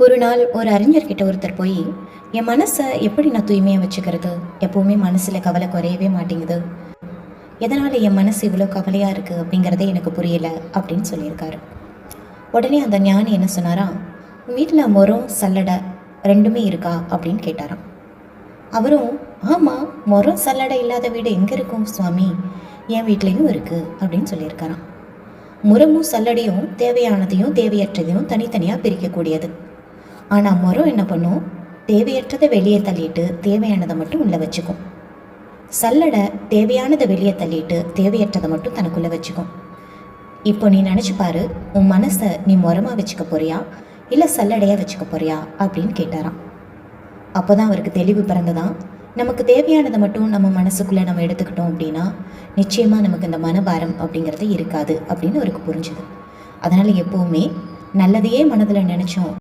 ஒரு நாள் ஒரு அறிஞர்கிட்ட ஒருத்தர் போய், என் மனசை எப்படி நான் தூய்மையாக வச்சுக்கிறது, எப்போவுமே மனசில் கவலை குறையவே மாட்டேங்குது, எதனால் என் மனசு இவ்வளோ கவலையாக இருக்குது அப்படிங்கிறதே எனக்கு புரியலை அப்படின்னு சொல்லியிருக்காரு. உடனே அந்த ஞானி என்ன சொன்னாராம், வீட்டில் மரம் சல்லடை ரெண்டுமே இருக்கா அப்படின்னு கேட்டாராம். அவரும், ஆமாம், மரம் சல்லடை இல்லாத வீடு எங்கே இருக்கும் சுவாமி, என் வீட்லேயும் இருக்குது அப்படின்னு சொல்லியிருக்காராம். முரமும் சல்லடையும் தேவையானதையும் தேவையற்றதையும் தனித்தனியாக பிரிக்கக்கூடியது. ஆனால் மரம் என்ன பண்ணும், தேவையற்றதை வெளியே தள்ளிட்டு தேவையானதை மட்டும் உள்ளே வச்சுக்கும். சல்லடை தேவையானதை வெளியே தள்ளிட்டு தேவையற்றதை மட்டும் தனக்குள்ளே வச்சுக்கும். இப்போ நீ நினச்சி பாரு, உன் மனசை நீ மரமாக வச்சுக்க போறியா இல்லை சல்லடையாக வச்சுக்க போறியா அப்படின்னு கேட்டாராம். அப்போ தான் அவருக்கு தெளிவு பிறந்ததான். நமக்கு தேவையானதை மட்டும் நம்ம மனசுக்குள்ளே நம்ம எடுத்துக்கிட்டோம் அப்படின்னா நிச்சயமாக நமக்கு இந்த மனபாரம் அப்படிங்கிறது இருக்காது அப்படின்னு அவருக்கு புரிஞ்சுது. அதனால் எப்போவுமே நல்லதையே மனதில் நினச்சோம்